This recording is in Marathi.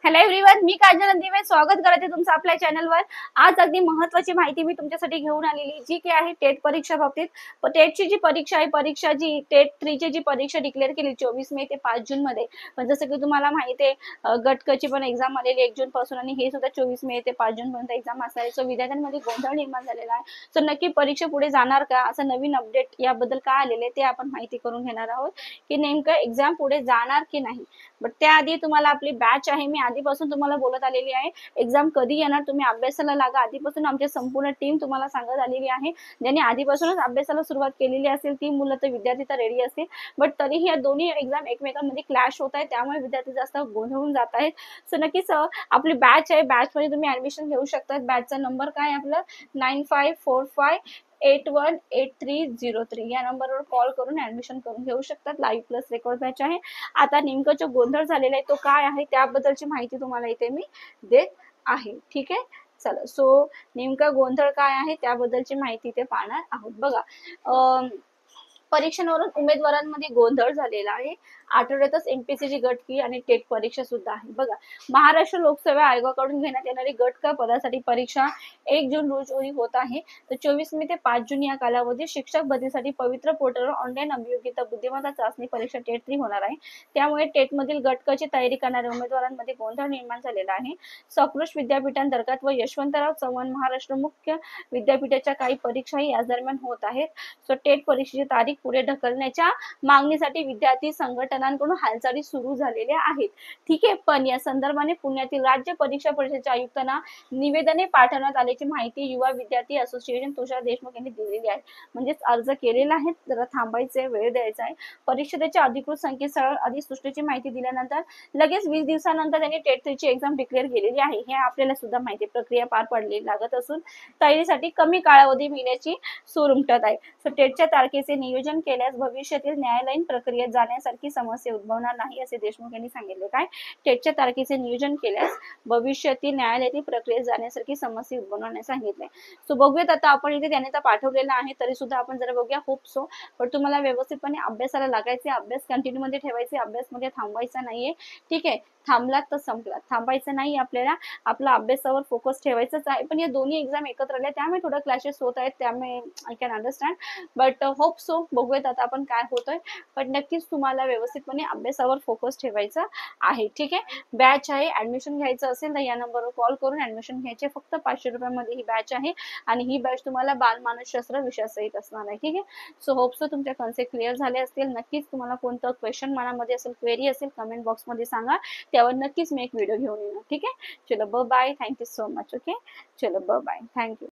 हॅलो एव्हरीवन, मी काजल दिवे स्वागत करते तुमचं आपल्या चॅनलवर। आज अगदी महत्त्वाची माहिती मी तुमच्यासाठी घेऊन आलेली जी की आहे टेट परीक्षा बाबतीत। टेटची जी परीक्षा जी टेट 3 ची जी परीक्षा डिक्लेअर केली 24 मे ते 5 जून मध्ये। पण जसं की तुम्हाला माहिती आहे गट क ची पण एक्झाम आलेली 1 जून पासून आणि हे सुद्धा 24 मे ते 5 जून पर्यंत एक्झाम असणार आहे। सो विद्यार्थ्यांमध्ये गोंधळ निर्माण झालेला आहे। सो नक्की परीक्षा पुढे जाणार का, असं नवीन अपडेट याबद्दल काय आलेले ते आपण माहिती करून घेणार आहोत की नेमकं एक्झाम पुढे जाणार की नाही। बट त्याआधी तुम्हाला आपली बॅच आहे, मी आधीपासून तुम्हाला बोलत आलेली आहे एक्झाम कधी येणार, तुम्ही अभ्यासाला लागा। आधीपासून आमची संपूर्ण टीम तुम्हाला सांगत आलेली आहे। ज्यांनी आधीपासूनच अभ्यासाला सुरुवात केलेली असेल ती मुलं तर विद्यार्थी तर रेडी असतील, बट तरीही या दोन्ही एक्झाम एकमेकांमध्ये क्लॅश होत आहेत, त्यामुळे विद्यार्थी जास्त गोंधळून जात आहेत। सो नक्कीच आपली बॅच आहे, बॅच मध्ये तुम्ही ऍडमिशन घेऊ शकता। बॅचचा नंबर काय आहे आपला 9545818303 या नंबरवर कॉल करून ऍडमिशन करून घेऊ शकतात। लाईव्ह प्लस रेकॉर्ड बॅच आहे। आता नेमकं जो गोंधळ झालेला आहे तो काय आहे त्याबद्दलची माहिती तुम्हाला इथे मी देत आहे, ठीक आहे। चला, सो नेमका गोंधळ काय आहे त्याबद्दलची माहिती इथे पाहणार आहोत। बघा, परीक्षांवरून उमेदवारांमध्ये गोंधळ झालेला आहे। आठवड्यातच एमपीएससीची गट की आणि टेट परीक्षा सुद्धा आहे। बघा, महाराष्ट्र लोकसेवा आयोगाकडून घेण्यात येणारी गट क पदासाठी परीक्षा 1 जून रोजी होत आहे। तर 24 मे ते 5 जून या कालावधीत शिक्षक भरतीसाठी पवित्र पोर्टलवर ऑनलाईन अभियोगिता बुद्धिमत्ता चाचणी परीक्षा टेट 3 होणार आहे। त्यामुळे टेट मधील गट क ची तयारी करणाऱ्या उमेदवारांमध्ये गोंधळ निर्माण झालेला आहे। सकृष विद्यापीठांतर्गत व यशवंतराव चव्हाण महाराष्ट्र मुख्य विद्यापीठाच्या काही परीक्षाही याच दरम्यान होत आहेत। सो टेट परीक्षेची तारीख पुढे ढकलण्याच्या मागणीसाठी विद्यार्थी संघटनांकडून हालचाली सुरू झालेल्या आहेत, ठीक आहे। पण या संदर्भाने पुण्यातील राज्य परीक्षा परिषदेच्या आयुक्तांना निवेदने पाठवण्यात आल्याची माहिती युवा विद्यार्थी असोसिएशन तुषार देशमुख यांनी दिलेली आहे। म्हणजेच अर्ज केलेला आहे, जरा थांबायचे, वेळ द्यायचा आहे। परिषदेच्या अधिकृत संकेतस्थळावर अधिसूचनेची माहिती दिल्यानंतर लगेच 20 दिवसानंतर त्यांनी टेट 3 ची एक्झाम डिक्लेअर केलेली आहे। हे आपल्याला सुद्धा माहिती प्रक्रिया पार पडली लागत असून तयारीसाठी कमी कालावधी मिळण्याची सूर उमटत आहे। सो टेटच्या तारखेचे नियोजन केल्यास भविष्यातील न्यायालयीन प्रक्रियेत जाण्यासारखी समस्या उद्भवणार नाही, असे देशमुख यांनी सांगितले। काय, टेटच्या तारखेचे नियोजन केल्यास भविष्यातील न्यायालयीन प्रक्रियेत जाण्यासारखी समस्या उद्भवणार नाही सांगितले। सो बघूयात आता आपण इथे त्याने तर पाठवलेला आहे, तरी सुद्धा आपण जरा बघूया। होप सो पण तुम्हाला व्यवस्थितपणे अभ्यासाला लागायचे, अभ्यास कंटिन्यू मध्ये ठेवायचे, अभ्यास मध्ये थांबवायचा नाहीये, ठीक आहे। थांबलात तर संपलात, थांबायचं नाही आपल्याला, आपला अभ्यासावर फोकस ठेवायचाच आहे। पण या दोन्ही एक्झाम एकत्र आल्या त्यामुळे थोडं क्लॅशेस होत आहेत, त्यामुळे I can understand, but hope so बघूयात आता आपण काय होतोय। पण नक्कीच तुम्हाला व्यवस्थितपणे अभ्यासावर फोकस ठेवायचा आहे, ठीक आहे। बॅच आहे, ऍडमिशन घ्यायचं असेल तर या नंबरवर कॉल करून ऍडमिशन घ्यायचे। फक्त 500 रुपयामध्ये ही बॅच आहे आणि ही बॅच तुम्हाला बालमानसशास्त्र विषयासहित असणार आहे, ठीक आहे। सो होप सो तुमचे कन्सेप्ट क्लिअर झाले असतील। नक्कीच तुम्हाला कोणतं क्वेश्चन मनामध्ये असेल, क्वेरी असेल, कमेंट बॉक्स मध्ये सांगा, त्यावर नक्कीच मी एक व्हिडिओ घेऊन येणार, ठीक आहे। चलो bye, thank you so much, okay. चलो बाय, थँक्यू।